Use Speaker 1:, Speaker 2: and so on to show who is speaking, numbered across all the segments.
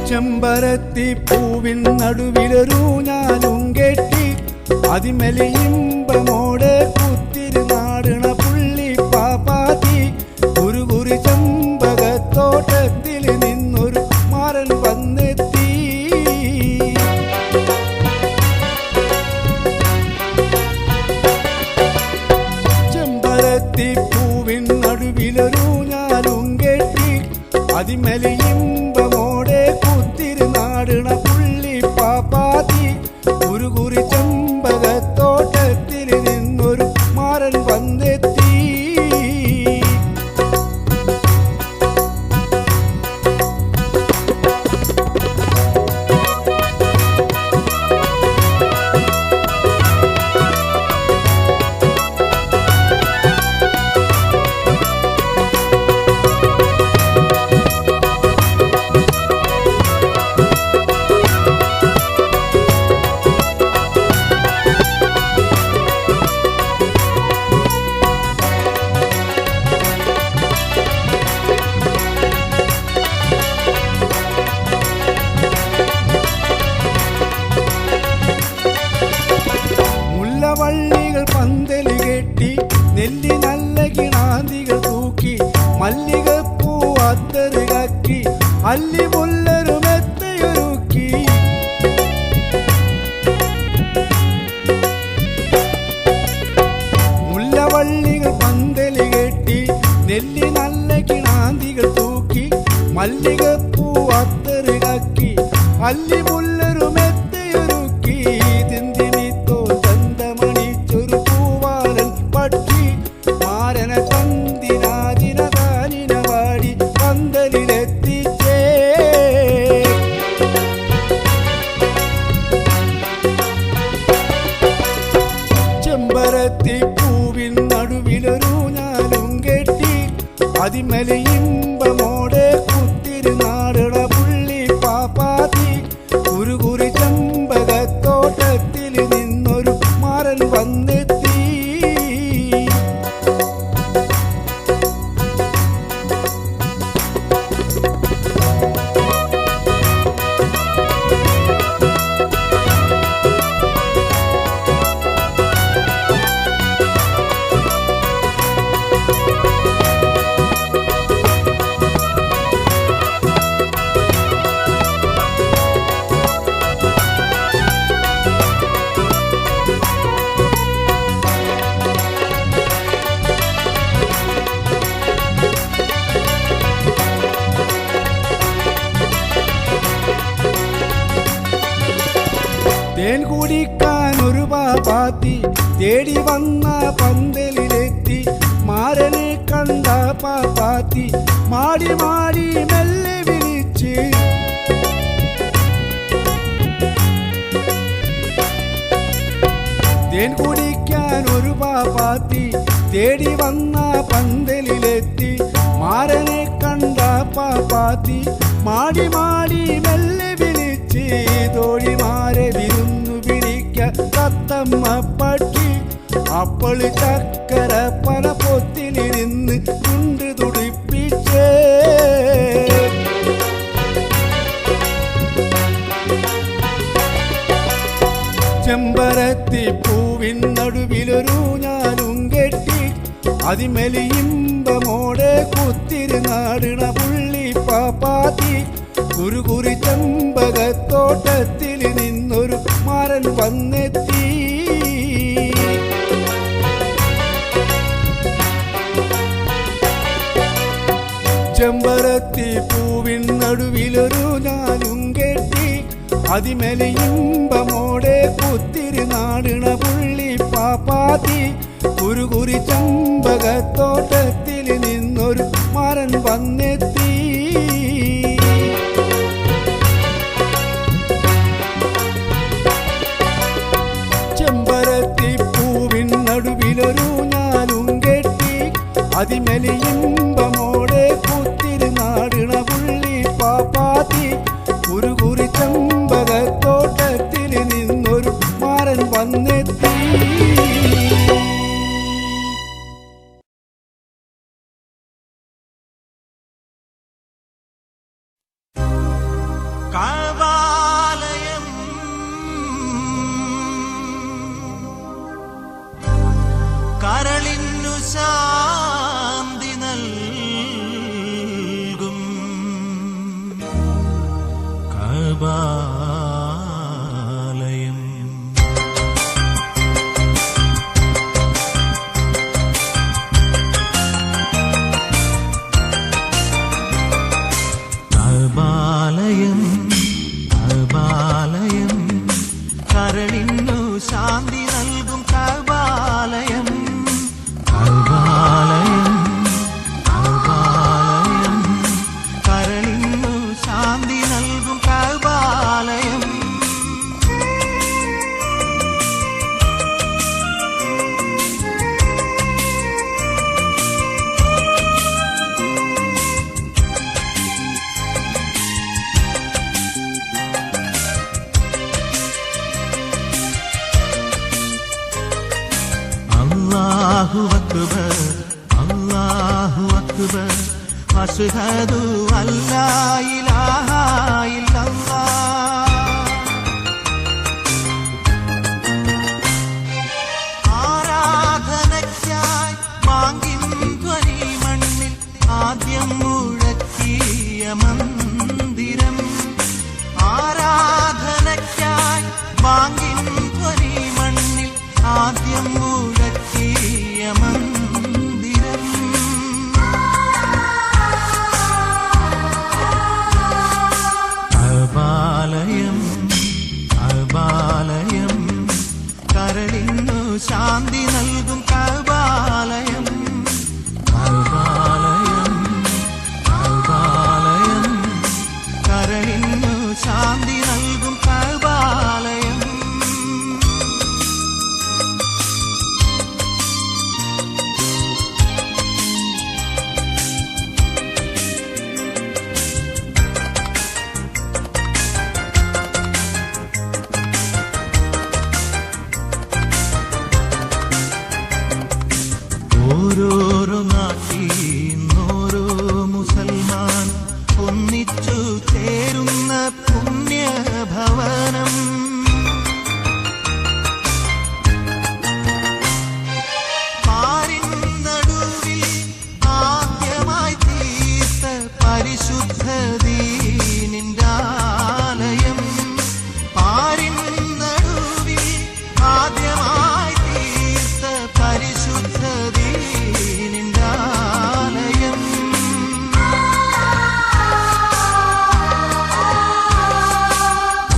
Speaker 1: ചെമ്പരത്തി പൂവിൻ നടുവിലൊരൂഞ്ഞാലും കെട്ടി അതിമേലെ ഇമ്പമോടെ കുത്തിരുന്നാടണ പുള്ളി പാപ്പാത്തി കുറുകുറി ചെമ്പകത്തോട്ടത്തിൽ നിന്നൊരു മാരൻ വന്നെത്തി. ചെമ്പരത്തി പൂവിൻ നടുവിലൊരൂഞ്ഞാലും കെട്ടി അതിമേലെ ഇമ്പമോടെ കുത്തിരുന്നാടണ പുള്ളി പാപ്പാത്തി കുറുകുറി ചെമ്പകത്തോട്ടത്തിൽ നിന്നൊരു മാരൻ വന്നെത്തി. വള്ളികൾ പന്തല് കെട്ടി നെല്ലി നല്ല കിണാന്തികൾ തൂക്കി മല്ലികപ്പൂ അത്തറ് കക്കി അല്ലി മുല്ലരുമെത്തയൊരുക്കി. മുല്ലവള്ളികൾ പന്തല് കെട്ടി നെല്ലി നല്ല കിണാന്തികൾ തൂക്കി മല്ലികപ്പൂ അത്തറ് കക്കി അല്ലി മുല്ലരുമെത്തയൊരുക്കി. ചെമ്പരത്തി പൂവിൻ നടുവിലൊരൂഞ്ഞാലും കെട്ടി അതിമേലെ ഇമ്പമോടെ കുത്തിരുന്നാടണ പുള്ളി പാപ്പാത്തി കുറുകുറി ചെമ്പകത്തോട്ടത്തിൽ നിന്നൊരു മാരൻ വന്നെത്തി. തേൻ കുടിക്കാൻ ഒരു പാപ്പാത്തി തേടി വന്ന പന്തലിലെത്തി. മാരനെ കണ്ട പാപ്പാത്തി മാടി മാടി മെല്ലെ വിളിച്ച് തേൻ കുടിക്കാൻ ഒരു പാപ്പാത്തി തേടി വന്ന പന്തലിലെത്തി. മാരനെ കണ്ട പാപ്പാത്തി മാടി മാടി മെല്ലെ വിളിച്ച് തോഴിമാരെ വിരുന്നു പിടിക്ക തത്തമ്മ പട്ടി അപ്പോൾ ചക്കര പല പൊത്തിലിരുന്ന് ചുണ്ട് തുടിപ്പിച്ചേ. ചെമ്പരത്തി പൂവിൻ നടുവിലൊരൂഞ്ഞാലും കെട്ടി അതിമേലെ ഇമ്പമോടെ കുത്തിരുന്നാടണ പുള്ളി പാപ്പാത്തി കുറുകുറി ചെമ്പകത്തോട്ടത്തിൽ നിന്നൊരു മാരൻ വന്നെത്തി. ചെമ്പരത്തി പൂവിൻ നടുവിലൊരൂഞ്ഞാലും കെട്ടി അതിമേലെ ഇമ്പമോടെ കുത്തിരുന്നാടണ പുള്ളി പാപ്പാത്തി കുറുകുറി ചെമ്പകത്തോട്ടത്തിൽ നിന്നൊരു മാരൻ വന്നെത്തി. ചെമ്പരത്തി പൂവിൻ നടുവിലൊരൂഞ്ഞാലും കെട്ടി അതിമേലെ ഇമ്പമോടെ കുത്തിരുന്നാടണ പുള്ളി പാപ്പാത്തി
Speaker 2: കഅബാലയം കരളിനു ശാന്തി നൽകും കഅബാലയം. കഅബാലയം കഅബാലയം കരളിനു ശാന്തി നൽകും കഅബാലയം. കഅബാലയം കഅബാലയം കരളിനു ശാന്തി നൽകും കഅബാലയം. അല്ലാഹു അക്ബർ അല്ലാഹു അക്ബർ അശ്ഹദു അല്ലാ ഇലാഹ ഇല്ലല്ലാഹ്. ആരാധനയ്ക്കായി ബാങ്കിൻ ധ്വനി മണ്ണിൽ ആദ്യം മുഴക്കിയ മന്ദിരം. ആരാധനയ്ക്കായി ബാങ്കിൻ ധ്വനി മണ്ണിൽ ആദ്യം മുഴക്കിയ മന്ദിരം. കഅബാലയം കഅബാലയം കരളിനു ശാന്തി നൽകും കഅബാലയം. കഅബാലയം കഅബാലയം കരളിനു ശാന്തി നൽകും കഅബാലയം. ഓരോരോ നാട്ടീന്നോരോ മുസൽമാൻ ഒന്നിച്ചു ചേരുന്ന പുണ്യഭവനം. പാരിൻ നടുവിൽ ആദ്യമായി തീർത്ത പരിശുദ്ധ ദീനിന്റെ ആലയം. പാരിൻ നടുവിൽ ആദ്യമായി തീർത്ത പരിശുദ്ധ ദീനിന്റെ ആലയം.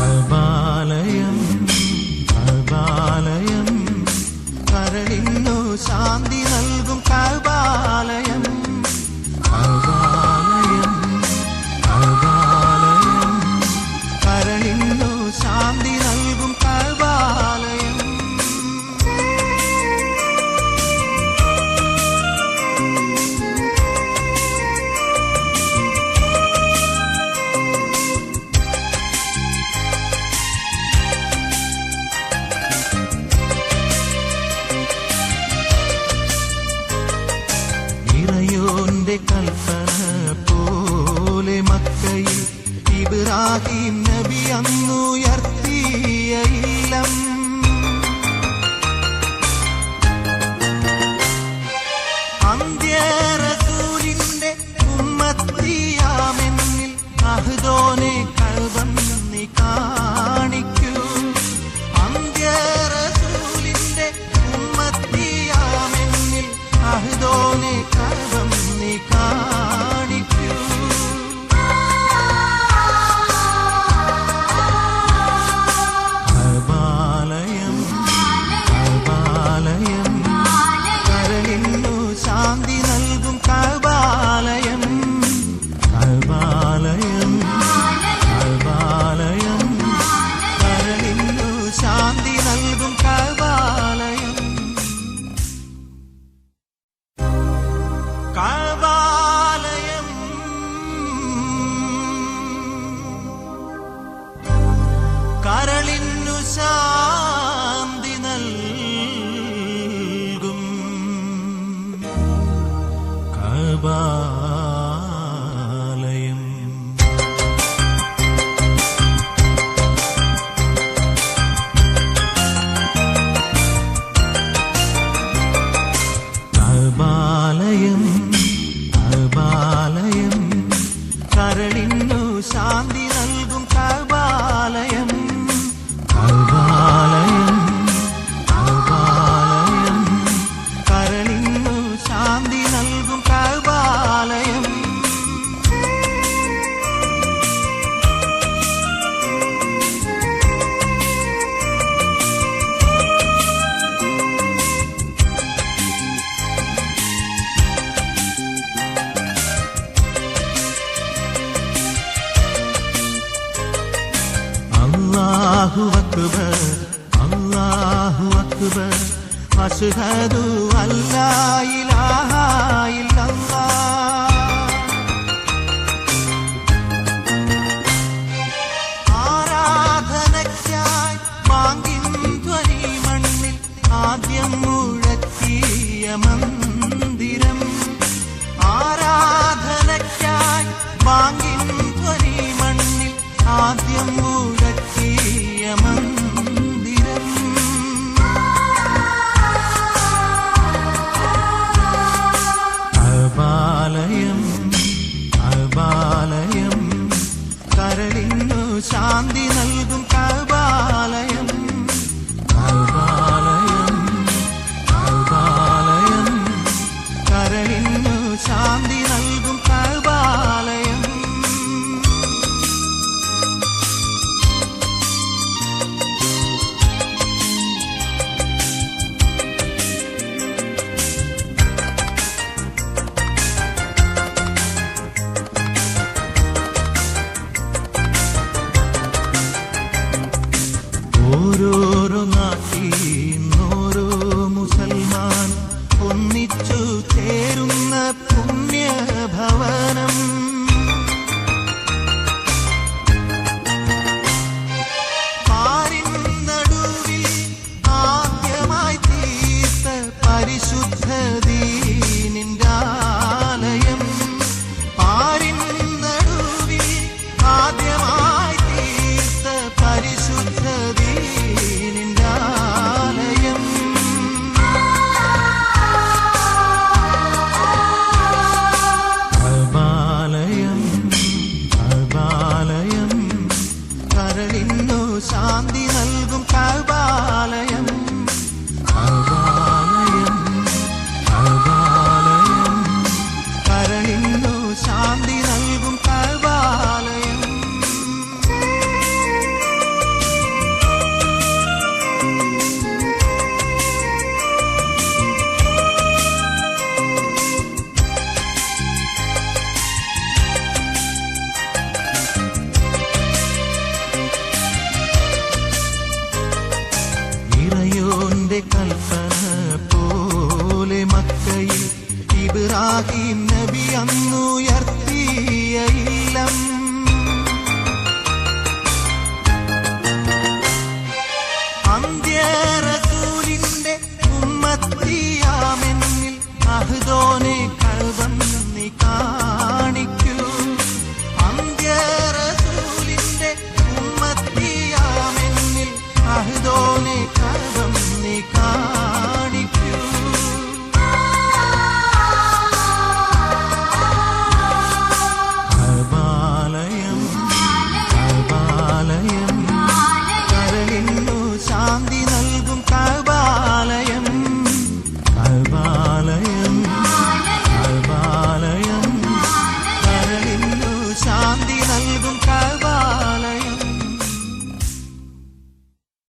Speaker 2: കഅബാലയം കഅബാലയം കരളിനു ശാന്തി നൽകും കഅബാലയം. കഅബാലയം കഅബാലയം കരളിനു ശാന്തി നൽകും കഅബാലയം. ഇറയോന്റെ കൽപ്പന പോലെ മക്കയിൽ ഇബ്രാഹിം നബി അന്നുയർത്തിയ ഇല്ലം. അന്ത്യറസൂലിന്റെ ഉമ്മത്തിയാമെന്നിൽ അഹ്ദോനെ കഅബം നീ കാണിക്കൂ. അന്ത്യറസൂലിന്റെ ഉമ്മത്തിയാമെന്നിൽ അഹ്ദോനെ കഅബം നീ കാണിക്കൂ. കഅബാലയം അക്ബർ അല്ലാഹു അക്ബർ അശ്ഹദു അല്ലാ ഇലാഹ ഇല്ലല്ലാഹ്. ആരാധനയ്ക്കായി പാങ്കിൻ ധ്വനി മണ്ണിൽ ആദ്യം മുഴക്കിയ മന്ദിരം. ആരാധനയ്ക്കായി പാങ്കിൻ ധ്വനി മണ്ണിൽ ആദ്യം മുഴക്കിയ മന്ദിരം. കഅബാലയം കഅബാലയം കരളിനു ശാന്തി നൽകും കഅബാലയം. കഅബാലയം കഅബാലയം കരളിനു ശാന്തി നൽകും കഅബാലയം. ഓരോരോ നാട്ടിൽ ഓരോ മുസൽമാൻ ഒന്നിച്ചു ചേരുന്ന പുണ്യഭവനം. പാരിൻ നടുവിൽ ആദ്യമായി തീർത്ത പരിശുദ്ധ ദീനിന്റെ ആലയം. പാരിൻ നടുവിൽ ആദ്യമായി തീർത്ത പരിശുദ്ധ ദീനിന്റെ ആലയം. കഅബാലയം കഅബാലയം കരളിനു ശാന്തി